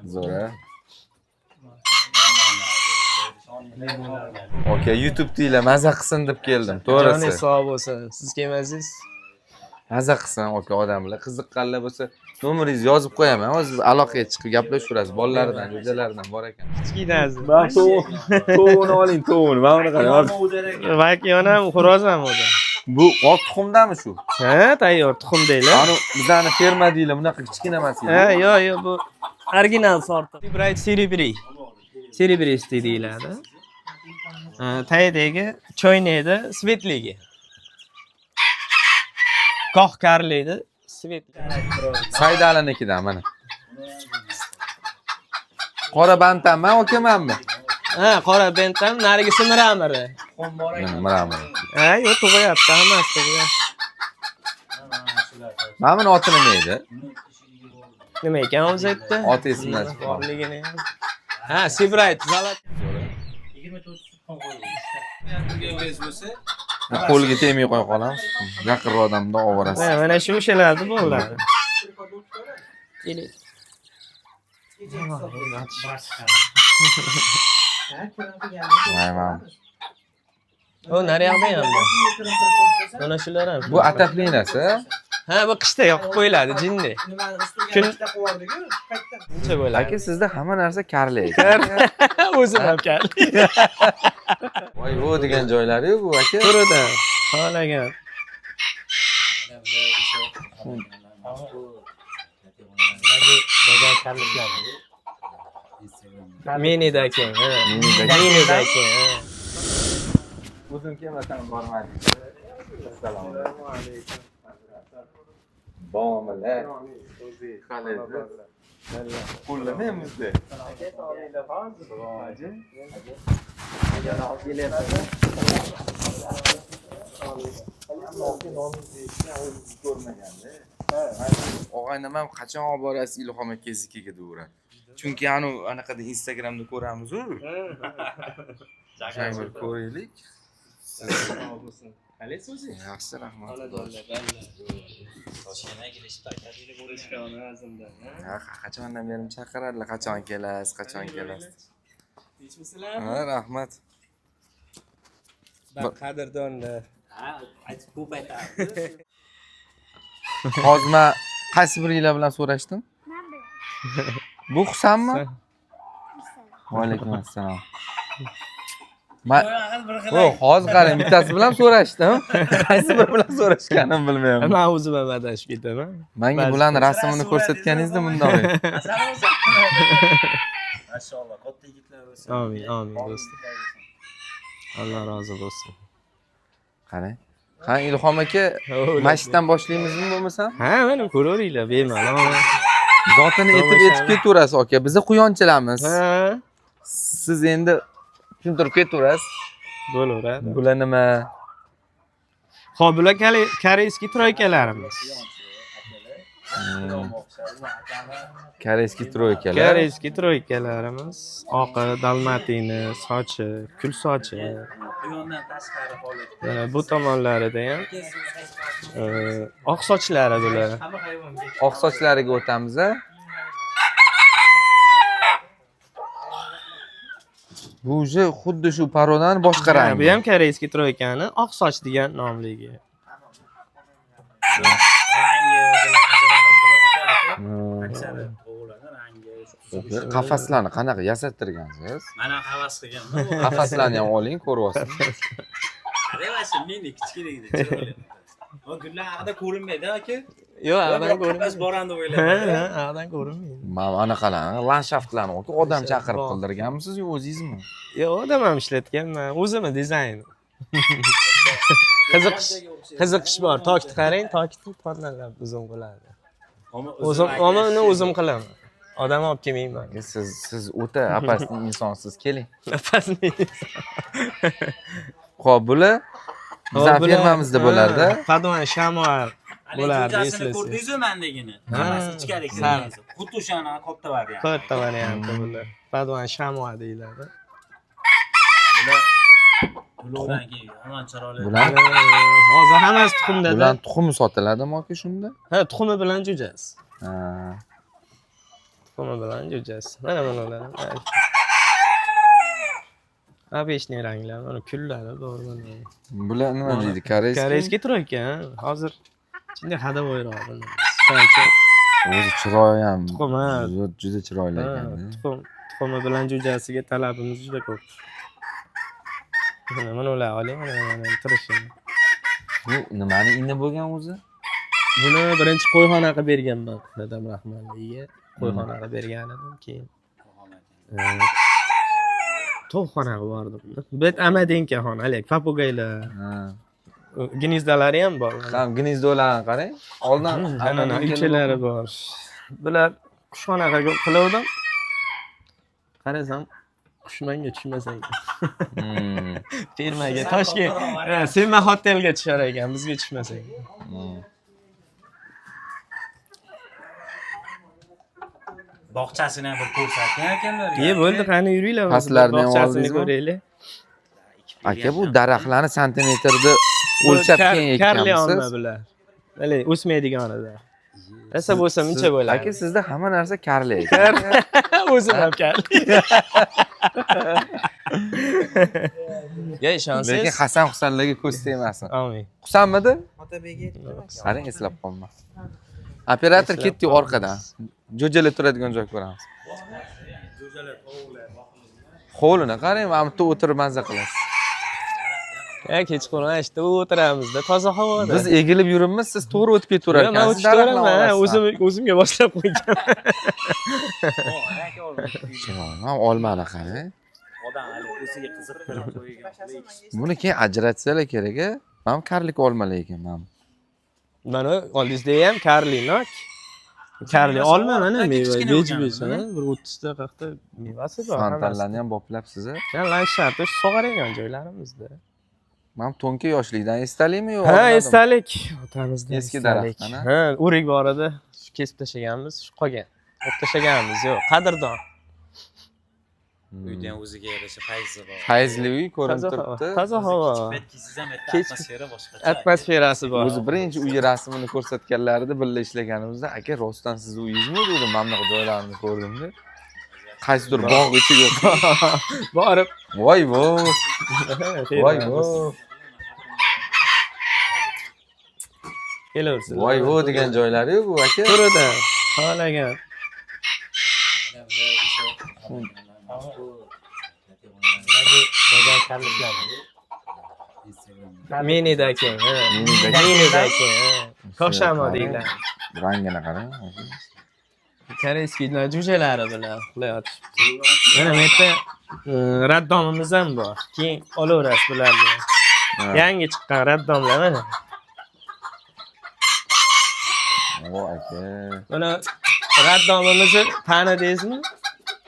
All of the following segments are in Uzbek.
Zo'r. Aka YouTube deylar, maza qilsin deb keldim. To'g'risi. Joningiz sog' bo'lsin. Siz kelmasangiz Maza qilsin aka odamlar, qiziqqanlar bo'lsa nomeringizni yozib qo'yaman. O'zi aloqaga chiqib gaplashamiz. Bolalardan, jo'jalaridan bor ekan. kichkinasi. To'g'rini oling, to'g'rini. Mana buni qarang. Vakiyon ham, xo'roz ham o'zi. Bu ot tuxumdami shu? Ha, tayyor tuxum deylar. Ana bizani ferma deylar, bunaqa kichkina emas. Ha, yo'q, bu original sort. Bright Cerebri. Cerebristi deyiladi. Taydagi choynaydi, svetligi. Qoq karlaydi, svetligi. Saydalinikidan mana. Qora bantammi, okamanmi? Ha, qora bentam, narigisi miramiri. Miramiri. Ha, yo'q, tug'yapti, hammasi tug'yapti. Mana buni oti nima edi? Nima ekan o'zi aytdi? Oti esimdan chiqdi. Borligini. Ha, Sebright, zalat. 24 tuxum qo'yilgan. Qo'lga tegmay qo'ya qolamiz. Yaqinroq odamda ovorasiz. Ha, mana shu o'shalarni bo'ladi. Keling. Mayman. O, naryoqda ham bor. Mana shular ham. Bu ataplinasi. Ha, bu qishda yoqib qo'yiladi, jinni. Kun necha bo'ladi? Aka sizda hamma narsa karlaydi. O'zim ham kal. Voy, o degan joylari-yu bu aka. Turida. Xohlagan. Menida ekan, ha. Menida ekan, ha. O'zim kelmasam bormaydi. Assalomu alaykum. Bomlar. Qalay. Qo'llarni emizdi. Og'aynim ham qachon olib borasiz Ilhom akangiznikiga deyveradi. Chunki anaqada Instagramda ko'ramiz-ku. O'shani bir ko'raylik. Qalaysiz o'zi? Yaxshi, rahmat. Qachondan beri chaqiradilar, qachon kelasiz, qachon kelasiz. Tinchmisizlar? Ha, rahmat. Qadrdonlar. Ha, aytib ko'p aytadi. Hozir men qaysi biringlar bilan so'rashdim? Men bilan. Bu Husanmi? Va alaykum assalom. Hozir qarang, bittasi bilan so'rashdim. Qaysi biri bilan so'rashganimni bilmayman. Men o'zim ham adashib ketaman. Menga bularning rasmini ko'rsatganingizda bundoq edi. Mashalloh, katta yigitlar bo'lsin. Amin, amin do'stim. Alloh rozi bo'lsin. Qarang. Qani Ilhom aka, masjiddan boshlaymizmi bo'lmasam? Ha, mana ko'raveringlar, bemalol. Zotini etib ketaverasiz aka. Biz quyonchilarmiz. Ha, Siz endi tushuntirib ketaverasiz. bo'laveradi. Bular nima? Xo'p, bular koreyskiy troykalarimiz. Koreyskiy troykalar. Koreyskiy troykalarimiz. Oqi, dalmatini, sochi, kul sochi. Quyondan tashqari holat. Mana bu tomonlarida ham oq sochlari bular. Oq sochlariga o'tamiz. Bu uje xuddi shu parodan boshqa rang. Bu ham koreyskiy troykani oq soch degan nomligi. Aksari o'g'illarning rangi. Qafaslarni qanaqa yasattirgansiz? Mana havas qilganman. Qafaslarni ham oling, ko'ryapsiz. Qarayapsiz, meni kichkinagida chiroyli. O gullar haqida ko'rinmaydi aka. Yo'q, anadan Qafas ko'rinmaydi. borandi Ha, o'ylayman. ha, anadan ko'rinmaydi. Mana anaqalarni landshaftlarni odam chaqirib qildirganmisiz yo o'zingizmi? Yo'q, odam ham ishlatganman. O'zimni dizayn. Qiziqish bor. Tokni qarang, tokni tonlab uzun bo'ladi. Uni o'zim qilaman. Odam olib kelmayman. Siz o'ta apasli insonsiz, keling. Nafasni. Xo'p, bular bizning fermamizda bo'lardi. Padvan shamoar bo'lardi, Bo'lardi, eslaysiz. ko'rdingizmi mandagini? Ha, Hammasi ichkari kirgan. Xuddi o'shani katta variant. Katta varianti bular. Padvan shamoar deyiladi. Bulardan keyin hamon chiroyli. Bular Hozir hammasi tuxumda. tuxumi sotiladimi aka shunda? Ha, tuxumi bilan jo'jasi. Ha. tuxumi bilan jo'jasi. Mana ular. Abeshning ranglari, mana kullari bor mana. Bular nima deydi? Koreyskiy. Koreyskiy tur ekan. Hozir chinda hadavoyroq buni. Sanchi O'zi chiroyi ham tuxumi. juda chiroyli ekan. Tuxumi bilan jo'jasiga talabimiz juda ko'p. Mana ular oling, mana turishini. Bu nimani inni bo'lgan o'zi? Buni birinchi qo'yxona qilib berganman dadam rahmatliga. Qo'yxona qilib bergan edim, keyin to'xonaga bordim. Bet amadenkaxon, haligi papugaylar. Ha. Gnizdalari ham bor. Ham gnezdolarni qarang. Oldin Ana uchalari bor. Bular qushxonaga qiluvdim. Qarasam qushmanga tushmasa ekan. Firmaga Toshkent, Sema hotelga tushar ekan, bizga tushmasa ekan. Bog'chasini ham bir ko'rsatgan ekanlar. Bo'ldi, qani yuringlar. Pastlarini ham bog'chasini oldingizmi? ko'raylik. Aka bu daraxtlarni santimetrda o'lchab keyin Karli olma ekkanmisiz? bular. Hali o'smaydiganidan. Esa bo'lsa muncha bo'ladi. Aka sizda hamma narsa karli ekan. O'zim ham karli. Ya ishonsiz. Lekin Hasan Husanlarga ko'z tegmasin. Amin. Husanmidi? Qarang, eslab qolma. Operator ketdi orqadan. Jo'jalar turadigan joy ko'ramiz. Hovlini qarang, mana bu yerda o'tirib mazza qilasiz. Kechqurun ishda o'tiramizda, toza havoda. Biz egilib yuribmiz, siz to'g'ri o'tib ketaverar Men ekansiz. o'zimga boshlab qo'ygan. Chiroyli, olmani qarang. Odam hali o'ziga qiziqtirib qo'ygan. Buni keyin ajratsalar kerak-a. Mana karlik olmalar ekan mana. Mana oldingizda ham karli nok. Karli olma mana meva, bej-bej, bir 30 ta 40 ta mevasi bor. Fantanlarni ham boplabsiz a? Mana landshartda sog'ar ekan joylarimizda. Mana to'nka yoshlikdan esdalikmi yo'q? Ha, esdalik. Otamizdan Eski esdalik. daraxtdan, Ha, o'rik bor edi. Shu kesib tashlaganmiz, shu qolgan. Olib tashlaganmiz, yo'q, qadrdon. Uydan o'ziga yarasha fayzi bor. Fayzli uy ko'rinib turibdi. Toza havo. Kechsiz ham atmosfera boshqacha. Atmosferasi bor. O'zi birinchi uy rasmini ko'rsatganlarida birga ishlaganimizda, aka rostdan siz uyingizmi dedim, mana bunaqa joylarni ko'rdimda. Qaysidir bog' ichiga borib, voy voy. Voy voy. kelaversiz. Voy voy degan joylari-yu bu aka. Turida xohlagan. Menida ekan, ha. Menida ekan, ha. Koshamo deyiladi. Rangini qarang. Koreyskiy jo'jalari bilan qilayotibdi. Mana bu yerda raddomimiz ham bor. Keyin olaverasiz bularni. Yangi chiqqan raddomlar mana. Voy aka. Mana raddomimizni tanidingizmi?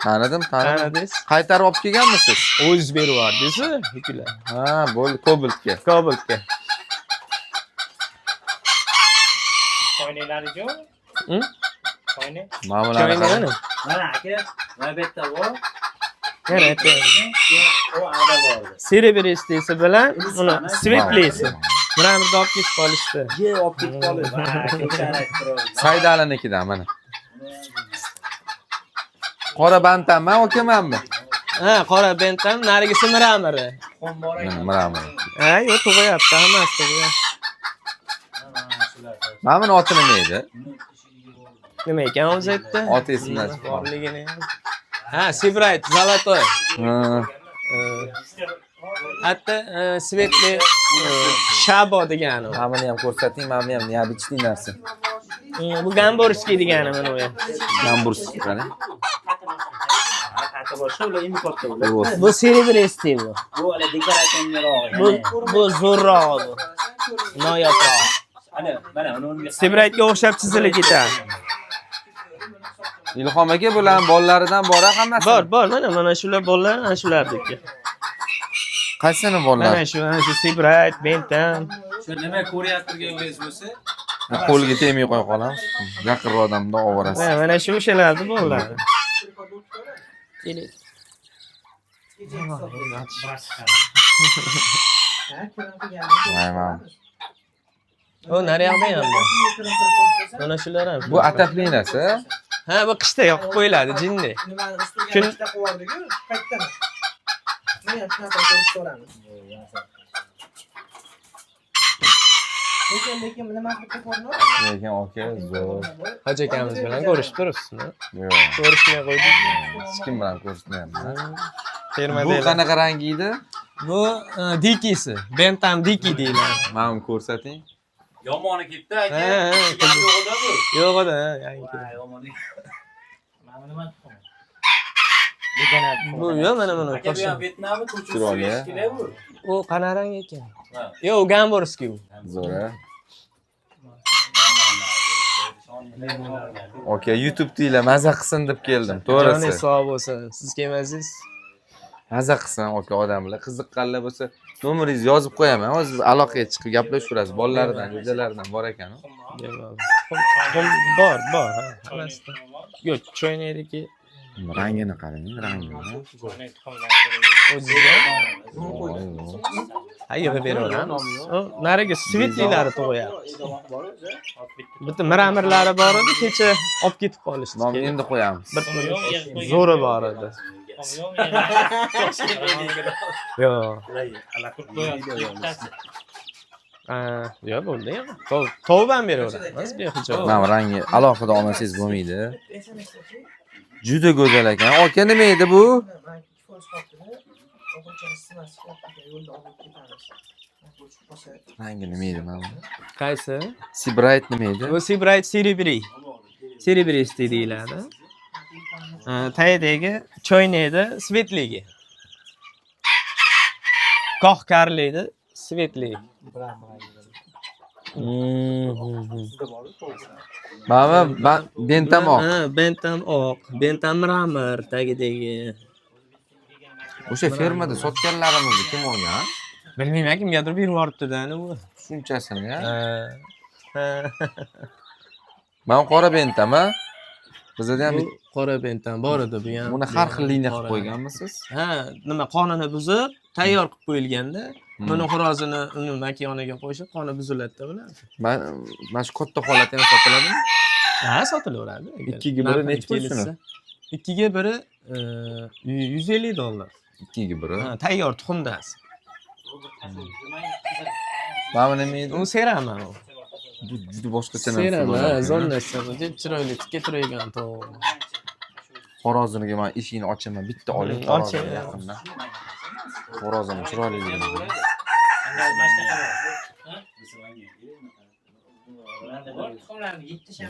Tanidim. Tanidingiz? Qaytarib olib kelganmisiz? O'zingiz berib yubordingiz-ku, ukalar. Ha, bo'ldi, Kobaltga. Kobaltga. Qo'ynalari-ku. Qo'yni. Mana bularni qarang. Mana aka, mana bu yerda bor. Mana yerda. O arada bor. Serebristisi bilan uni svetlisi. Mana bu olib ketib qolishdi. Ye, olib ketib qoldi. Ha, ko'chani ayttirib. Saydalinikidan mana. Qora bantanmi, okamanmi? Ha, qora bentam, narigisi miramiri. Miramir. Ha, yo'q, tug'yapti, hammasi tug'yapti. Mana buni oti nima edi? Nima ekan o'zi aytdi? Oti esimdan chiqdi. Borligini. Ha, Sebright, zolotoy. Ha. Hatta svetli shabo degani. Mana buni ham ko'rsating, mana buni ham neobычный narsa. Bu gamburskiy degani mana bu. Gamburskiy qarang. Katta boshqa ular endi katta ular. Bu serebristiy bu. Bu hali dekoratsionroq. Bu zo'rroq bu. Noyoqroq. Mana uni Sebraytga o'xshab chizilib ketadi. Ilhom aka bularning bolalaridan bor hammasi. Bor, mana shular bolalar, ana shulardiki. Qaysini bolalar? Mana shu Sebright, Bentam. shu nima ko'ryaptirganingiz bo'lsa, Qo'lga tegmay qo'ya qolamiz. Yaqinroqdan ovorasiz. Mana shu o'shalarni bolalar. Keling. Mayman. O, naryoqda ham bor. Mana shular ham. Bu ataplinasi. Ha, bu qishda yoqib qo'yiladi, jinni. Nimani ustiga Kun- ikkita qo'yardik-ku, qaytdan. Men ham shunaqa ko'rib ko'ramiz. Lekin nima qilib ko'ramiz? Lekin aka zo'r. Hoji akamiz bilan ko'rishib turibsizmi? Yo'q. Ko'rishmay qo'ydik. Hech kim bilan ko'rishmayapman. Firma Bu deyiladi. qanaqa rangi edi? Bu dikisi. Bentam diki deyiladi. Mana ko'rsating. Yomoni ketdi aka. Ha, ha, Yo'q edi bu. Yo'q edi, yangi. Yomoni. Mana nima Bu yo'q, mana buni aka bu ham qo'shing. Vyetnamni Chiroyli, ko'chirib kelar bu. U qanaqa rang ekan? Ha. Yo'q, gamburskiy u. Zo'r. Aka YouTube deylar, maza qilsin deb keldim. Joni To'g'risi. sog' bo'lsin. Siz kelmasangiz. Maza qilsin aka odamlar. Qiziqqanlar bo'lsa, nomeringizni yozib qo'yaman. O'zi aloqaga chiqib gaplashaverasiz. Bolalaridan, jo'jalaridan bor ekan. Bor, ha. Hammasidan. Yo'q, choynaydiki. Rangini qarang, rangini. O'zingizga. Ha, yig'ib beraveramiz. O, nariga svetliylari tug'yapmiz. Bitta miramirlari bor edi, kecha olib ketib qolishdi. Nomini endi qo'yamiz. Bir zo'ri bor edi. Yo'q. Yo'q, bo'ldi ham. Tovban beraveramiz, behijob. Mana rangi alohida olmasangiz bo'lmaydi. Juda go'zal ekan. Aka nima edi bu? Rangi nima edi mana? Qaysi? Seabright nima edi? Bu Seabright Cerebri. Cerebristi deyiladi. Tayidagi choynaydi, svetligi. Qoq karlaydi, svetli. Mana bentam oq. Ha, bentam oq, bentam miramir tagidagi. O'sha fermada sotganlarimizni kim olgan? Bilmayman, kimgadir berib yuboribdi-da bu. Shunchasini ya. Ha. Mana qora bentam, ha? Bizda ham Bu qora bentam bor edi bu ham. buni har xil liniya qilib qo'yganmisiz? Ha, nima qonini buzib, tayyor qilib qo'yilganda, buni xurozini uni makiyoniga qo'yishib, qoni buziladi-da bular. Mana shu katta holati ham sotiladimi? Ha, sotilaveradi. Ikkiga biri nechi pul shuni? Ikkiga biri $150. Ikkiga biri. Ha, tayyor tuxumdasi. Mana nima edi? U serama u. Bu juda boshqacha narsa. Serama, zonnasi deb chiroyli tikka turgan to'g'ri. Xo'roziniga men eshigini ochaman, bitta oling. Oching. Yaqinda. Xo'rozini chiroyligini.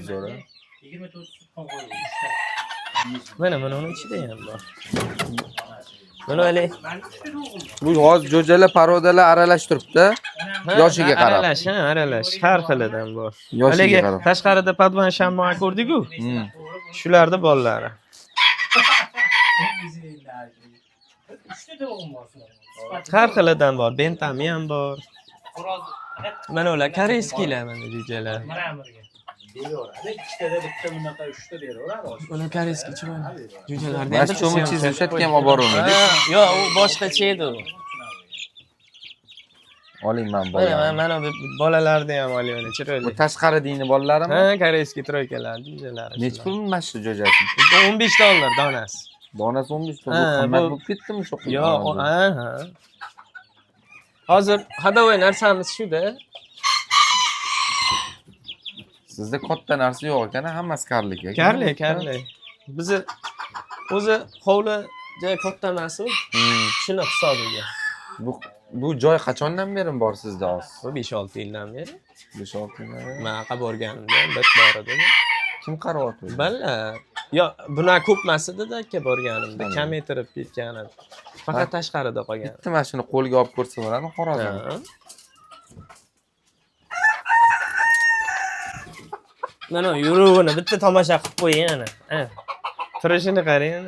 Zo'r. Mana uni ichida ham bor. Mana o'yla. Bu hozir jo'jalar, parodalar aralash turibdi. Yoshiga qarab. Aralash, har xilidan bor. Yoshiga Haliga qarab. tashqarida podvan shamma ko'rdik-ku. Shularda bolalar. Har xilidan bor, bentami ham bor. Mana ular koreyskiylar mana jo'jalar. Ular koreyskiy chiroyli. Jo'jalarda Mana shu cho'michiz o'shatga ham olib borolmaydi. Yo'q, u boshqacha edi u. Oling men Mana boyaman. mana bu bolalarni ham olaylik, Bu chiroyli. tashqari dini bolalarimi? Ha, koreyskiy troykalar, jo'jalari. Necha pul mana shu jo'jasi? $15 donasi. Donasi 15 pul. Ha, Qimmat bu- bo'lib ketdimi shu? Yo'q, ha. Hozir hadovoy narsamiz shu-da. Sizda katta narsa yo'q ekan, hammasi karlik ekan. Karli. Bizi o'zi hovli joy katta emas u. Shuni hisobiga. Bu joy qachondan beri bor sizda hozir? Bu 5-6 yildan beri. 5-6 yil. Men borganimda bit bor edi. Kim qaryapti? Balla. Yo, buna ko'pmas edi-da aka borganimda, kamaytirib ketgan edi. Faqat tashqarida qolgan. Bitta mashina qo'lga olib ko'rsa bo'ladi, Xo'rozim. Ha. Mana yuruvini bitta tomosha qilib qo'ying ana. Turishini qarang.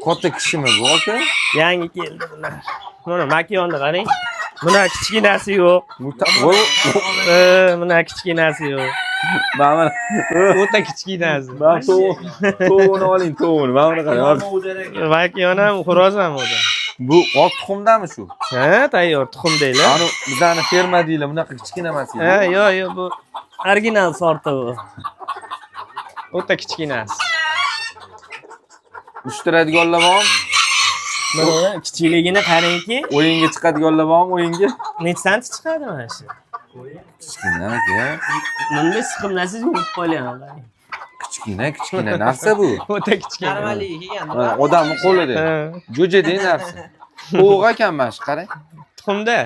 Katta kishimi bu aka? Yangi keldi bular. Mana makiyonni qarang. Buna kichkinasi yo'q. Buna kichkinasi yo'q. Mana O'ta kichkinasi. to'g'rini oling, to'g'rini. Mana buni qarang. Makiyon ham, xo'roz ham o'da. Bu oq tuxumdami shu? Ha, tayyor tuxum deylar. Ani bizani ferma deylar, bunaqa kichkina emas edi. Ha, yo'q, bu original sorti bu. O'ta kichkinasi. Uyushtiradiganlar bormi? Mana kichikligini qarangki, O'yinga chiqadiganlar bormi o'yinga? necha santi chiqadi mana shu? Kichkina aka. Bunday siqimlasiz yurib qolgan. Kichkina narsa bu. O'ta kichkina. Karvali kelgan. Odamning qo'lida. Jo'jadek narsa. To'g'ri ekan mana shu qarang. Tuxumda.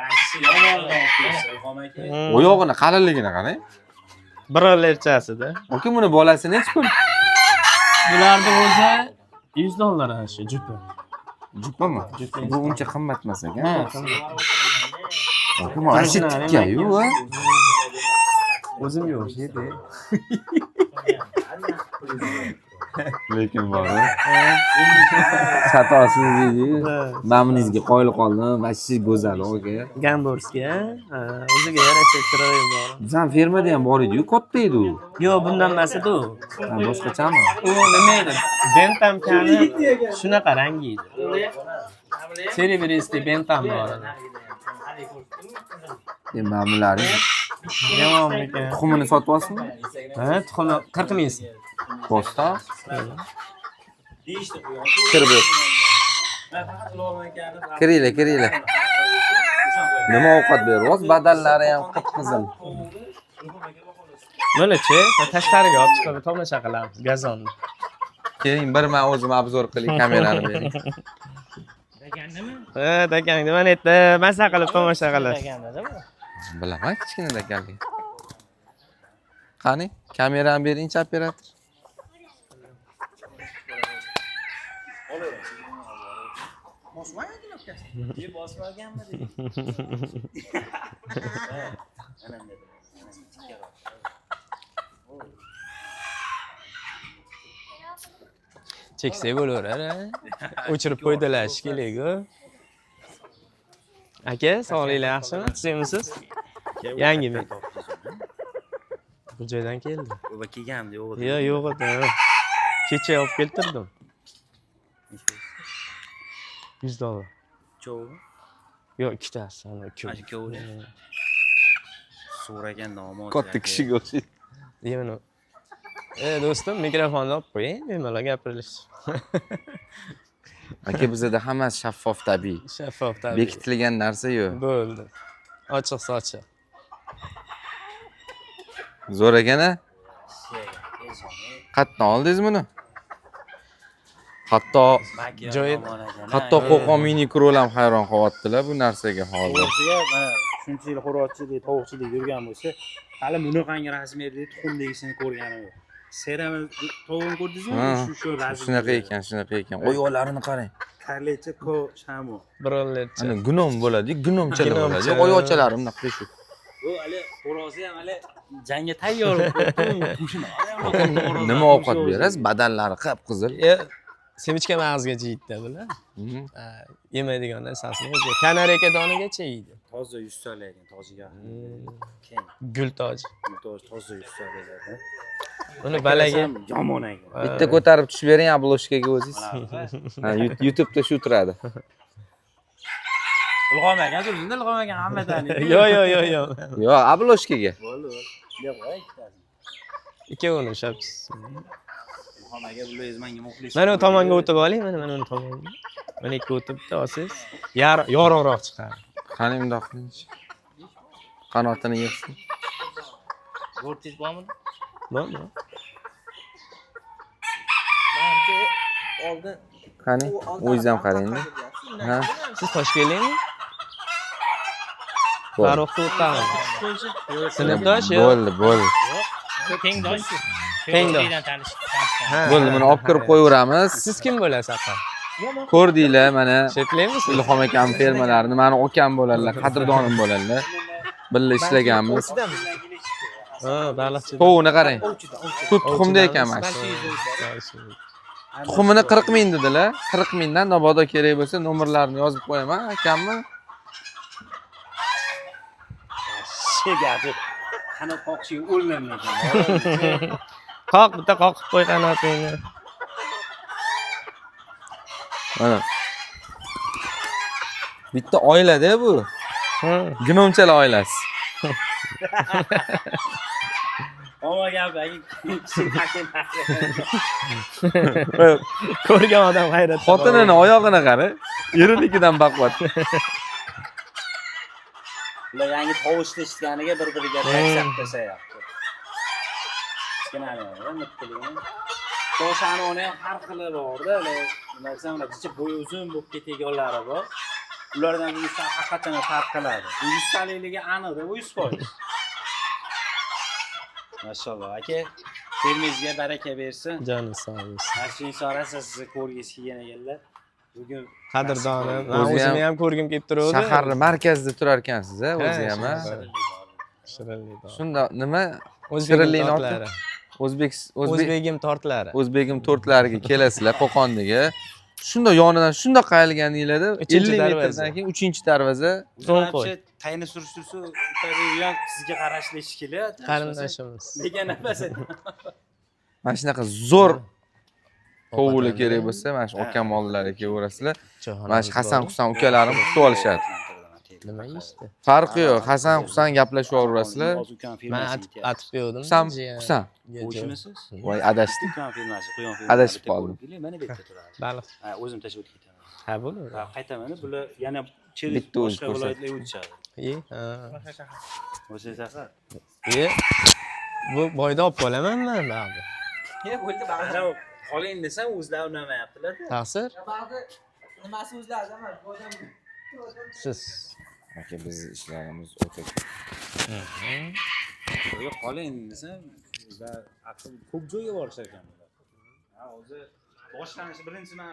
Raksi yomondan o'tdi, Ilhom aka. Oyog'ini qalinligini qarang. Bir olerchasida. Aka buni bolasi necha pul? Bularni o'zi $100 shu jupi. Jupami? Bu uncha qimmat emas ekan. Aka mana shu tikka-yu, a? O'zim yo'q edi. Lekin bor. Satosiz deydi. Mamnizga qoyil qoldim. Vashi go'zal aka. Gamburski, o'ziga yarasha chiroyi bor. Bizning fermada ham bor edi-yu, katta edi u. Yo'q, bundan emas edi u. Ha, boshqachami? U nima edi? Bentam kani shunaqa rangi edi. Seribrisli bentam bor edi. Mamlari. Yomon ekan. Tuxumini sotyapsizmi? Ha, tuxumni 40 ming. Posta. Deyishdi qo'yon. Kirib. Faqat Ilhom akani Kiringlar. Nima ovqat beryapsiz? Badallari ham qip-qizil. Mana-chi, tashqariga olib chiqib tomosha qilamiz gazonni. Keling, bir men o'zim obzor qilay, kamerani bering. Ha, dakangni mana yerda mazza qilib tomosha qilasiz. Bilaman, kichkina dakanlik. Qani, kamerani bering-chi, operator. bosmaganmi dedi. Cheksak bo'laverar, o'chirib qo'ydilar shekilli-ku. Aka, sog'lig'ingiz yaxshimi? Tushimisiz? Yangimi? Bu joydan keldi. Bu kelganmi, yo'q edi. Yo'q edi. Kecha olib keltirdim. $100. Cho'g'mi? Yo'q, ikkitasi, ana ko'p. Ana ikkovi. So'ragan nomi. Katta kishiga o'xshaydi. Yemini. Do'stim, mikrofonni olib qo'ying, bemalol gapirilish. Aka, bizda hammasi shaffof tabiiy. Shaffof tabiiy. Bekitilgan narsa yo'q. Bo'ldi. Ochiq sochiq. Zo'r ekan-a? Qatdan oldingiz buni? Hatto Qo'qon Minikrol ham hayron qolyaptilar bu narsaga hozir. O'ziga mana shuncha yil xo'rozchilik, tovuqchilik yurgan bo'lsa, hali bunaqangi rasmiyatli tuxumligisini ko'rganim yo'q. Serami tovuqni ko'rdingizmi? Shu Shunaqa ekan. Oyoqlarini qarang. Karlecha ko shamu. Birorlarcha. Ana gnom bo'ladi, gnomchalar bo'ladi. Oyoqchalari bunaqa shu. Bu hali xo'rozi ham hali jangga tayyor qo'shini. Nima ovqat berasiz? Badallari qip-qizil. Semichka mag'izgacha yeydi bular. Yemaydigan narsasini o'zi kanareka donigacha yeydi. Toza 100 so'm ekan, toziga. Gul toj. Toza 100 so'm ekan. Uni balaga yomon ekan. Bitta ko'tarib tushib bering obloshkaga o'zingiz. Ha, YouTube'da shu turadi. Ilhom aka, o'zingiz Ilhom aka hamma taniydi. Yo'q. Yo'q, obloshkaga. Bo'ldi. Yo'q, ikkitasi. Ikkovini ushlayapsiz. Ilhom aka bularni menga muxlis. Mana u tomonga o'tib oling, mana uni tomonga. Mana ikki o'tib bitta olsangiz, yorug'roq chiqadi. Qani bundoq qilingchi. Qanotini yig'sin. Vortiz bormi? Bormi? Menimcha oldin Qani, o'zingiz ham qarang-da. Ha, Siz Toshkentlikmi? Farruxni o'tamiz. Sinfdosh yo'q. Bo'ldi. Tengdosh. Bo'ldi, buni olib kirib qo'yaveramiz. Siz kim bo'lasiz aka? Ko'rdinglar, mana Sheplaymiz? Ilhom akam fermalarini, mani okam bo'ladilar, qadrdonim bo'ladilar. Birga ishlaganmiz. Ha, baliqchi. Tovuqni qarang. Shu tuxumda ekan mana shu. Tuxumini 40 ming dedilar. 40 mingdan mabodo kerak bo'lsa nomerlarini yozib qo'yaman, akammi? Gapi. Qanot qoqishga o'lmayman. Bitta qoqib qo'y qanotingni. Mana. Bitta oilada bu. Gnomchalar oilasi. Oma gap aka. Ko'rgan odam hayratda. Xotinini oyog'ini qara. Erinikidan baquvvat. Ular yangi tovushni eshitganiga bir-biriga taksab tashlayapti. Toshani ona ham har xili borda, nima desam, ular bicha bo'yi uzun bo'lib ketganlari bor. Ulardan birisi haqiqatan farq qiladi. Bu 100talikligi aniq, bu 100%. Mashalloh aka, termizga baraka bersin. Joni sog' bo'lsin. Yaxshi insonasiz sizni ko'rgisi kelgan ekanlar. Bugun Qadrdonim. O'zi O'zim ham ham ko'rgim kelib turuvdi. Shaharning markazida turar ekansiz, o'zi ham. Shirinlik bor. Shunda nima? O'zbek Shirinlikni tortlari. O'zbegim tortlari. O'zbegim tortlariga kelasizlar Qo'qondagi. Shunda yonidan shunda qayilganinglarda 50 metrdan keyin 3-darvoza. So'ng qo'y. qayni surishtirsa, u ham sizga qarashli kelayapti. Qarindoshimiz. Degan nafas. Mana shunaqa zo'r tovuli kerak bo'lsa, mana shu okamollarga kelaverasizlar. Mana shu Hasan Husan ukalarim kutib olishadi. Nima ishdi? Farqi yo'q. Hasan Husan gaplashaverasizlar. Men atib berdim. Husan. O'shimisiz? Voy adashdim. Quyon firmasi, quyon firmasi. Adashib qoldim. Mana bu yerda turadi. Baliq. Ha, o'zim tashlab ketaman. Ha, bo'ladi. Ha, qaytaman. Bular yana chiri Bitta o'zi boshqa viloyatlarga o'tishadi. Ha. O'sha safar. Bu boyda olib qolaman men ba'zi. Bo'ldi, ba'zi qoling desam o'zlari unamayaptilar. Taqsir? Ba'zi nimasi o'zlari emas, bu odam Siz. Aka biz ishlarimiz o'ta Yo'q, qoling desam, o'zlari ko'p joyga borishar ekan bular. Ha, o'zi boshlanishi birinchi man